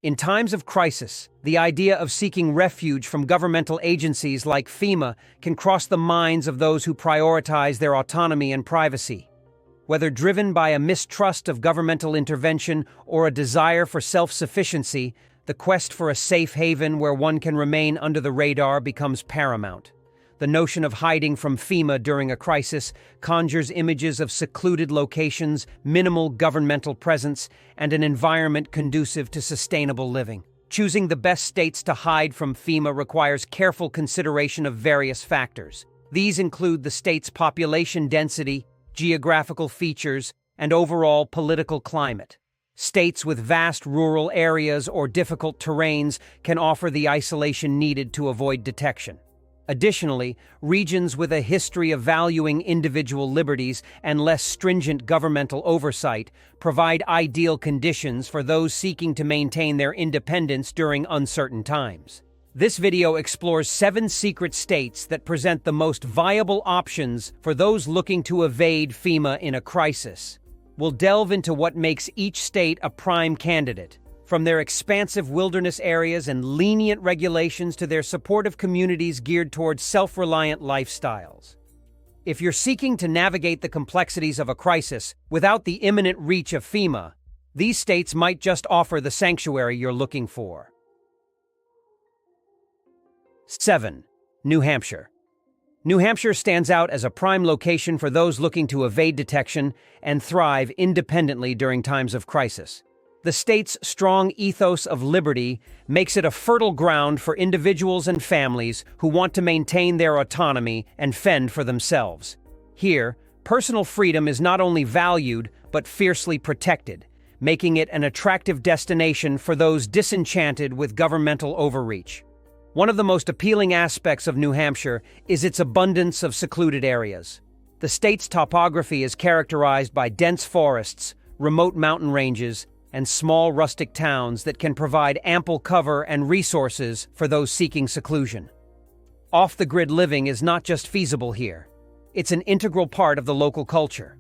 In times of crisis, the idea of seeking refuge from governmental agencies like FEMA can cross the minds of those who prioritize their autonomy and privacy. Whether driven by a mistrust of governmental intervention or a desire for self-sufficiency, the quest for a safe haven where one can remain under the radar becomes paramount. The notion of hiding from FEMA during a crisis conjures images of secluded locations, minimal governmental presence, and an environment conducive to sustainable living. Choosing the best states to hide from FEMA requires careful consideration of various factors. These include the state's population density, geographical features, and overall political climate. States with vast rural areas or difficult terrains can offer the isolation needed to avoid detection. Additionally, regions with a history of valuing individual liberties and less stringent governmental oversight provide ideal conditions for those seeking to maintain their independence during uncertain times. This video explores 7 secret states that present the most viable options for those looking to evade FEMA in a crisis. We'll delve into what makes each state a prime candidate, from their expansive wilderness areas and lenient regulations to their supportive communities geared towards self-reliant lifestyles. If you're seeking to navigate the complexities of a crisis without the imminent reach of FEMA, these states might just offer the sanctuary you're looking for. 7. New Hampshire. New Hampshire stands out as a prime location for those looking to evade detection and thrive independently during times of crisis. The state's strong ethos of liberty makes it a fertile ground for individuals and families who want to maintain their autonomy and fend for themselves. Here, personal freedom is not only valued but fiercely protected, making it an attractive destination for those disenchanted with governmental overreach. One of the most appealing aspects of New Hampshire is its abundance of secluded areas. The state's topography is characterized by dense forests, remote mountain ranges, and small rustic towns that can provide ample cover and resources for those seeking seclusion. Off-the-grid living is not just feasible here. It's an integral part of the local culture.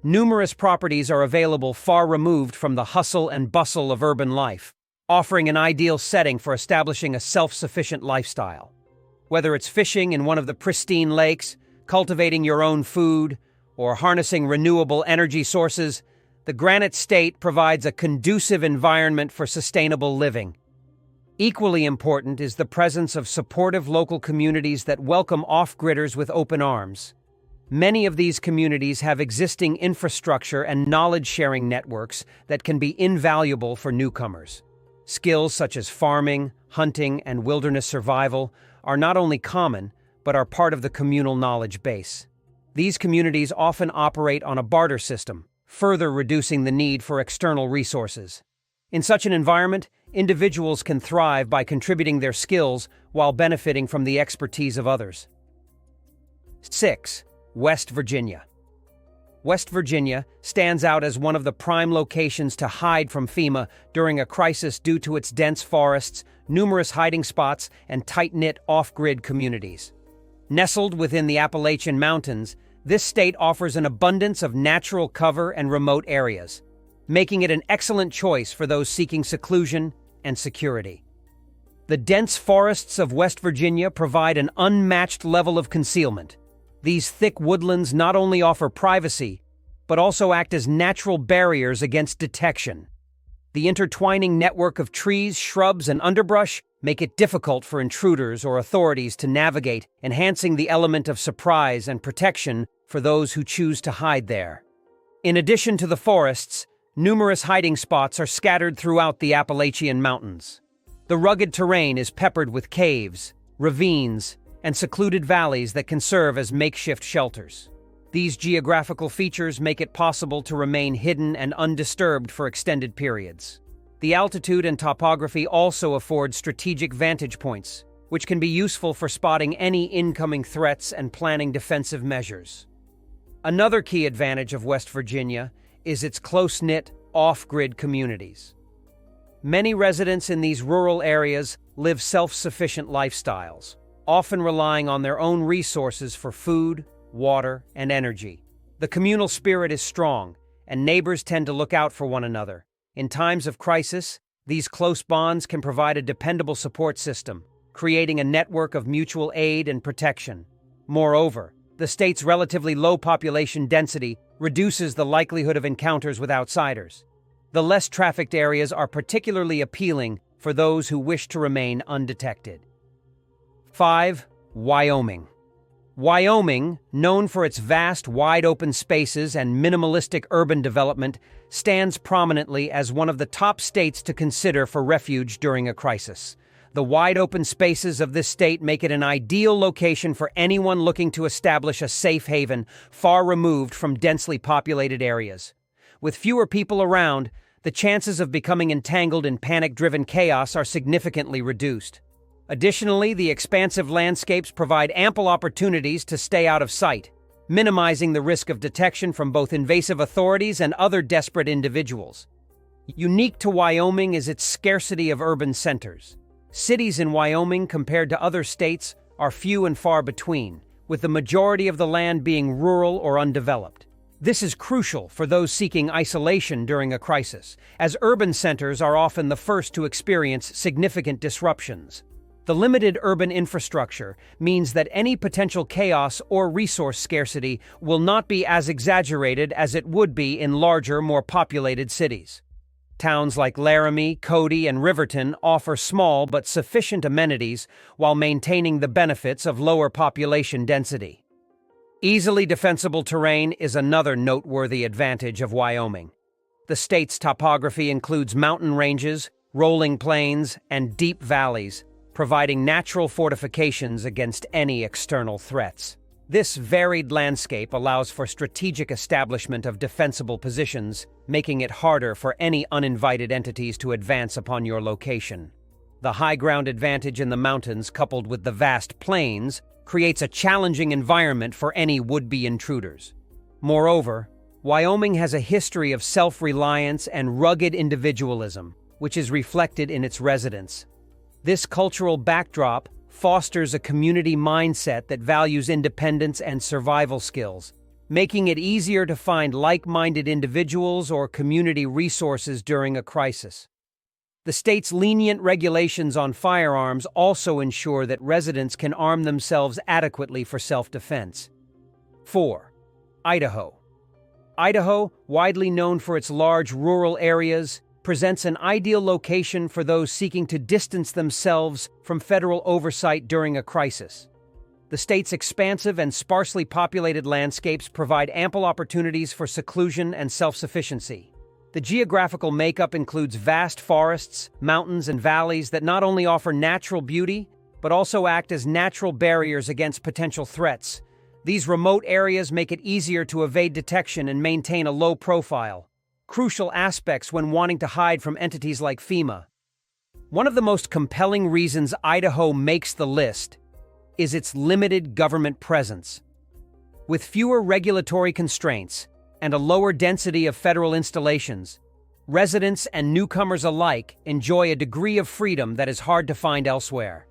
Numerous properties are available far removed from the hustle and bustle of urban life, offering an ideal setting for establishing a self-sufficient lifestyle. Whether it's fishing in one of the pristine lakes, cultivating your own food, or harnessing renewable energy sources, the Granite State provides a conducive environment for sustainable living. Equally important is the presence of supportive local communities that welcome off-gridders with open arms. Many of these communities have existing infrastructure and knowledge-sharing networks that can be invaluable for newcomers. Skills such as farming, hunting, and wilderness survival are not only common, but are part of the communal knowledge base. These communities often operate on a barter system, further reducing the need for external resources. In such an environment, individuals can thrive by contributing their skills while benefiting from the expertise of others. 6. West Virginia. West Virginia stands out as one of the prime locations to hide from FEMA during a crisis due to its dense forests, numerous hiding spots, and tight-knit off-grid communities. Nestled within the Appalachian Mountains, this state offers an abundance of natural cover and remote areas, making it an excellent choice for those seeking seclusion and security. The dense forests of West Virginia provide an unmatched level of concealment. These thick woodlands not only offer privacy, but also act as natural barriers against detection. The intertwining network of trees, shrubs, and underbrush make it difficult for intruders or authorities to navigate, enhancing the element of surprise and protection for those who choose to hide there. In addition to the forests, numerous hiding spots are scattered throughout the Appalachian Mountains. The rugged terrain is peppered with caves, ravines, and secluded valleys that can serve as makeshift shelters. These geographical features make it possible to remain hidden and undisturbed for extended periods. The altitude and topography also afford strategic vantage points, which can be useful for spotting any incoming threats and planning defensive measures. Another key advantage of West Virginia is its close-knit, off-grid communities. Many residents in these rural areas live self-sufficient lifestyles, often relying on their own resources for food, water, and energy. The communal spirit is strong, and neighbors tend to look out for one another. In times of crisis, These close bonds can provide a dependable support system, creating a network of mutual aid and protection. Moreover, the state's relatively low population density reduces the likelihood of encounters with outsiders. The less trafficked areas are particularly appealing for those who wish to remain undetected. 5. Wyoming. Wyoming, known for its vast, wide-open spaces and minimalistic urban development, stands prominently as one of the top states to consider for refuge during a crisis. The wide-open spaces of this state make it an ideal location for anyone looking to establish a safe haven far removed from densely populated areas. With fewer people around, the chances of becoming entangled in panic-driven chaos are significantly reduced. Additionally, the expansive landscapes provide ample opportunities to stay out of sight, minimizing the risk of detection from both invasive authorities and other desperate individuals. Unique to Wyoming is its scarcity of urban centers. Cities in Wyoming, compared to other states, are few and far between, with the majority of the land being rural or undeveloped. This is crucial for those seeking isolation during a crisis, as urban centers are often the first to experience significant disruptions. The limited urban infrastructure means that any potential chaos or resource scarcity will not be as exaggerated as it would be in larger, more populated cities. Towns like Laramie, Cody, and Riverton offer small but sufficient amenities while maintaining the benefits of lower population density. Easily defensible terrain is another noteworthy advantage of Wyoming. The state's topography includes mountain ranges, rolling plains, and deep valleys, providing natural fortifications against any external threats. This varied landscape allows for strategic establishment of defensible positions, making it harder for any uninvited entities to advance upon your location. The high ground advantage in the mountains, coupled with the vast plains, creates a challenging environment for any would-be intruders. Moreover, Wyoming has a history of self-reliance and rugged individualism, which is reflected in its residents. This cultural backdrop fosters a community mindset that values independence and survival skills, making it easier to find like-minded individuals or community resources during a crisis. The state's lenient regulations on firearms also ensure that residents can arm themselves adequately for self-defense. 4. Idaho. Idaho, widely known for its large rural areas, presents an ideal location for those seeking to distance themselves from federal oversight during a crisis. The state's expansive and sparsely populated landscapes provide ample opportunities for seclusion and self-sufficiency. The geographical makeup includes vast forests, mountains, and valleys that not only offer natural beauty, but also act as natural barriers against potential threats. These remote areas make it easier to evade detection and maintain a low profile, crucial aspects when wanting to hide from entities like FEMA. One of the most compelling reasons Idaho makes the list is its limited government presence. With fewer regulatory constraints and a lower density of federal installations, residents and newcomers alike enjoy a degree of freedom that is hard to find elsewhere.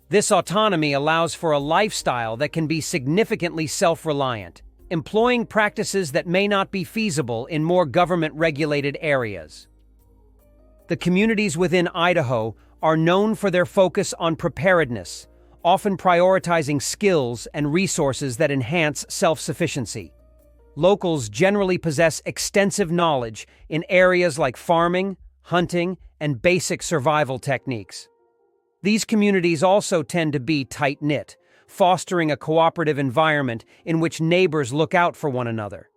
This autonomy allows for a lifestyle that can be significantly self-reliant, employing practices that may not be feasible in more government-regulated areas. The communities within Idaho are known for their focus on preparedness, often prioritizing skills and resources that enhance self-sufficiency. Locals generally possess extensive knowledge in areas like farming, hunting, and basic survival techniques. These communities also tend to be tight-knit, fostering a cooperative environment in which neighbors look out for one another.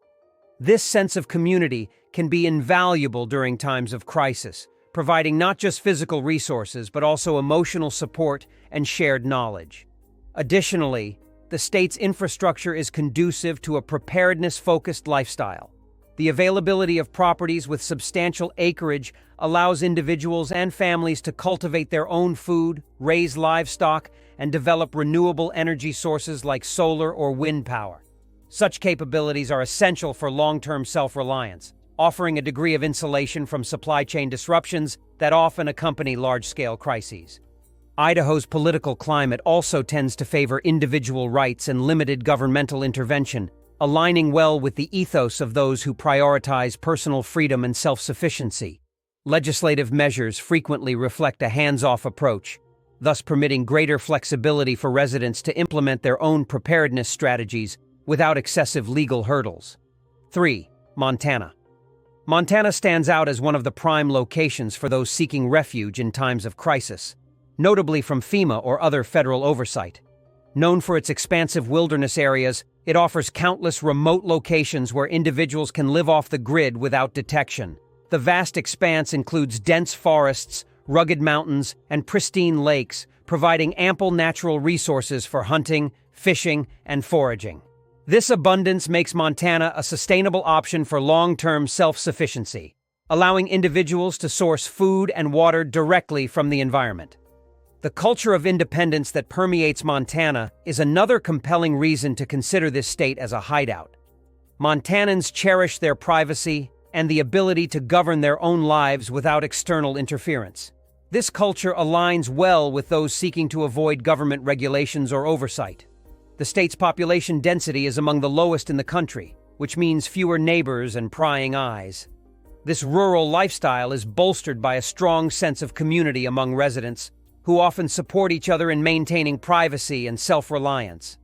This sense of community can be invaluable during times of crisis, providing not just physical resources but also emotional support and shared knowledge. Additionally, the state's infrastructure is conducive to a preparedness-focused lifestyle. The availability of properties with substantial acreage allows individuals and families to cultivate their own food, raise livestock, and develop renewable energy sources like solar or wind power. Such capabilities are essential for long-term self-reliance, offering a degree of insulation from supply chain disruptions that often accompany large-scale crises. Idaho's political climate also tends to favor individual rights and limited governmental intervention, aligning well with the ethos of those who prioritize personal freedom and self-sufficiency. Legislative measures frequently reflect a hands-off approach, thus permitting greater flexibility for residents to implement their own preparedness strategies without excessive legal hurdles. 3. Montana. Montana stands out as one of the prime locations for those seeking refuge in times of crisis, notably from FEMA or other federal oversight. Known for its expansive wilderness areas, it offers countless remote locations where individuals can live off the grid without detection. The vast expanse includes dense forests, rugged mountains, and pristine lakes, providing ample natural resources for hunting, fishing, and foraging. This abundance makes Montana a sustainable option for long-term self-sufficiency, allowing individuals to source food and water directly from the environment. The culture of independence that permeates Montana is another compelling reason to consider this state as a hideout. Montanans cherish their privacy and the ability to govern their own lives without external interference. This culture aligns well with those seeking to avoid government regulations or oversight. The state's population density is among the lowest in the country, which means fewer neighbors and prying eyes. This rural lifestyle is bolstered by a strong sense of community among residents, who often support each other in maintaining privacy and self-reliance.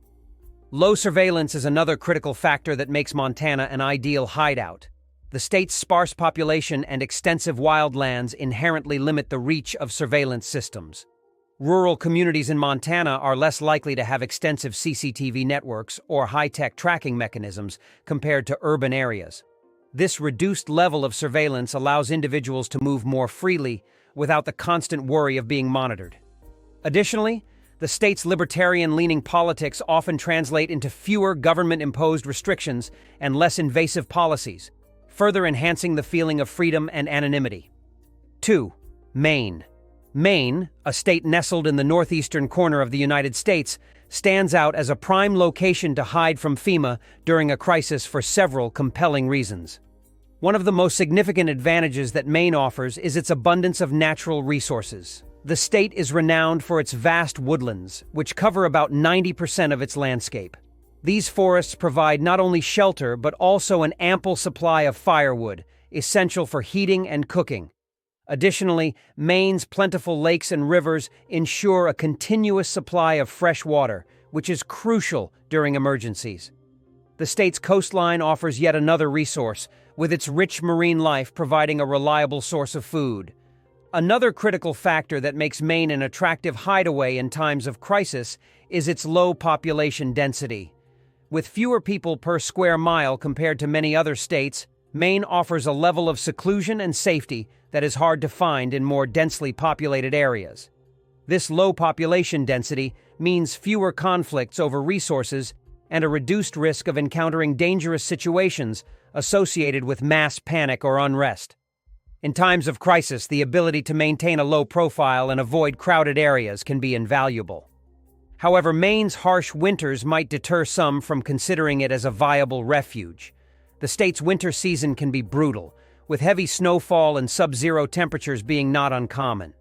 Low surveillance is another critical factor that makes Montana an ideal hideout. The state's sparse population and extensive wildlands inherently limit the reach of surveillance systems. Rural communities in Montana are less likely to have extensive CCTV networks or high-tech tracking mechanisms compared to urban areas. This reduced level of surveillance allows individuals to move more freely without the constant worry of being monitored. Additionally, the state's libertarian-leaning politics often translate into fewer government-imposed restrictions and less invasive policies, further enhancing the feeling of freedom and anonymity. 2. Maine. Maine, a state nestled in the northeastern corner of the United States, stands out as a prime location to hide from FEMA during a crisis for several compelling reasons. One of the most significant advantages that Maine offers is its abundance of natural resources. The state is renowned for its vast woodlands, which cover about 90% of its landscape. These forests provide not only shelter but also an ample supply of firewood, essential for heating and cooking. Additionally, Maine's plentiful lakes and rivers ensure a continuous supply of fresh water, which is crucial during emergencies. The state's coastline offers yet another resource, with its rich marine life providing a reliable source of food. Another critical factor that makes Maine an attractive hideaway in times of crisis is its low population density. With fewer people per square mile compared to many other states, Maine offers a level of seclusion and safety that is hard to find in more densely populated areas. This low population density means fewer conflicts over resources and a reduced risk of encountering dangerous situations associated with mass panic or unrest. In times of crisis, the ability to maintain a low profile and avoid crowded areas can be invaluable. However, Maine's harsh winters might deter some from considering it as a viable refuge. The state's winter season can be brutal, with heavy snowfall and sub-zero temperatures being not uncommon.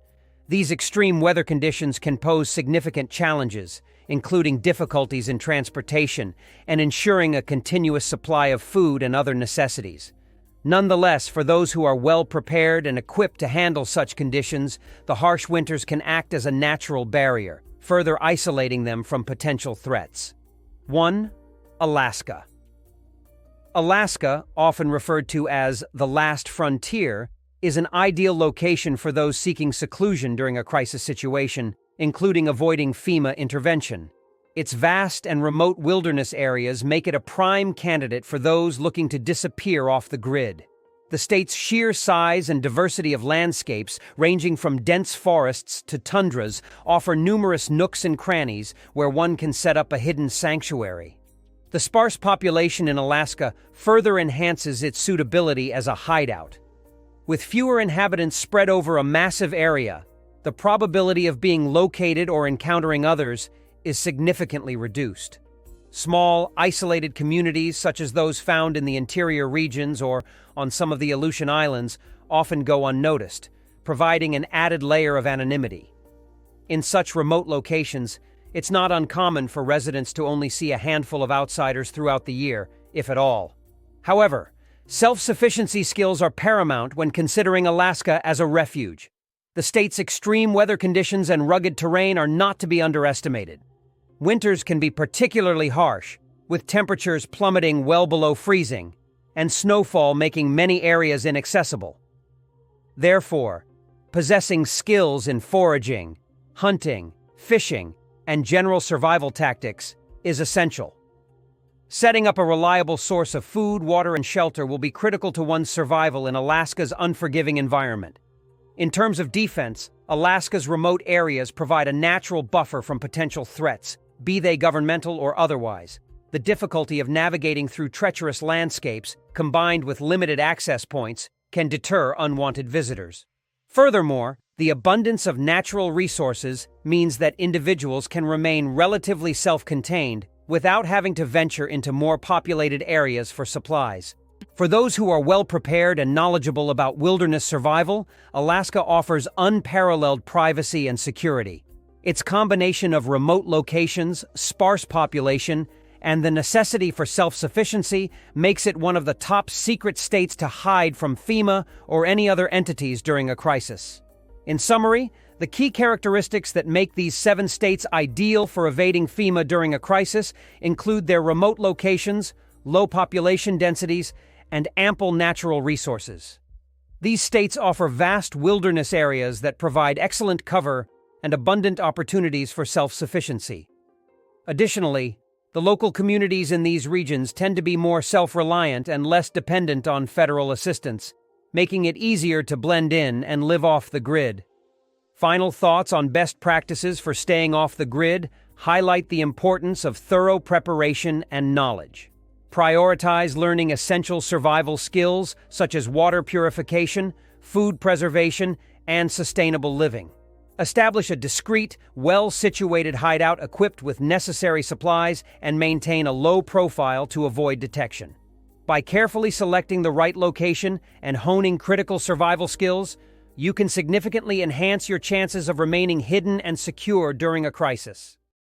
These extreme weather conditions can pose significant challenges, including difficulties in transportation and ensuring a continuous supply of food and other necessities. Nonetheless, for those who are well prepared and equipped to handle such conditions, the harsh winters can act as a natural barrier, further isolating them from potential threats. 1. Alaska. Alaska, often referred to as the last frontier, is an ideal location for those seeking seclusion during a crisis situation, including avoiding FEMA intervention. Its vast and remote wilderness areas make it a prime candidate for those looking to disappear off the grid. The state's sheer size and diversity of landscapes, ranging from dense forests to tundras, offer numerous nooks and crannies where one can set up a hidden sanctuary. The sparse population in Alaska further enhances its suitability as a hideout. With fewer inhabitants spread over a massive area, the probability of being located or encountering others is significantly reduced. Small, isolated communities such as those found in the interior regions or on some of the Aleutian Islands often go unnoticed, providing an added layer of anonymity. In such remote locations, it's not uncommon for residents to only see a handful of outsiders throughout the year, if at all. However, Self-sufficiency skills are paramount when considering Alaska as a refuge. The state's extreme weather conditions and rugged terrain are not to be underestimated. Winters can be particularly harsh, with temperatures plummeting well below freezing, and snowfall making many areas inaccessible. Therefore, possessing skills in foraging, hunting, fishing, and general survival tactics is essential. Setting up a reliable source of food, water, and shelter will be critical to one's survival in Alaska's unforgiving environment. In terms of defense, Alaska's remote areas provide a natural buffer from potential threats, be they governmental or otherwise. The difficulty of navigating through treacherous landscapes, combined with limited access points, can deter unwanted visitors. Furthermore, the abundance of natural resources means that individuals can remain relatively self-contained without having to venture into more populated areas for supplies. For those who are well-prepared and knowledgeable about wilderness survival, Alaska offers unparalleled privacy and security. Its combination of remote locations, sparse population, and the necessity for self-sufficiency makes it one of the top secret states to hide from FEMA or any other entities during a crisis. In summary, the key characteristics that make these 7 states ideal for evading FEMA during a crisis include their remote locations, low population densities, and ample natural resources. These states offer vast wilderness areas that provide excellent cover and abundant opportunities for self-sufficiency. Additionally, the local communities in these regions tend to be more self-reliant and less dependent on federal assistance, making it easier to blend in and live off the grid. Final thoughts on best practices for staying off the grid highlight the importance of thorough preparation and knowledge. Prioritize learning essential survival skills such as water purification, food preservation, and sustainable living. Establish a discreet, well-situated hideout equipped with necessary supplies and maintain a low profile to avoid detection. By carefully selecting the right location and honing critical survival skills, you can significantly enhance your chances of remaining hidden and secure during a crisis.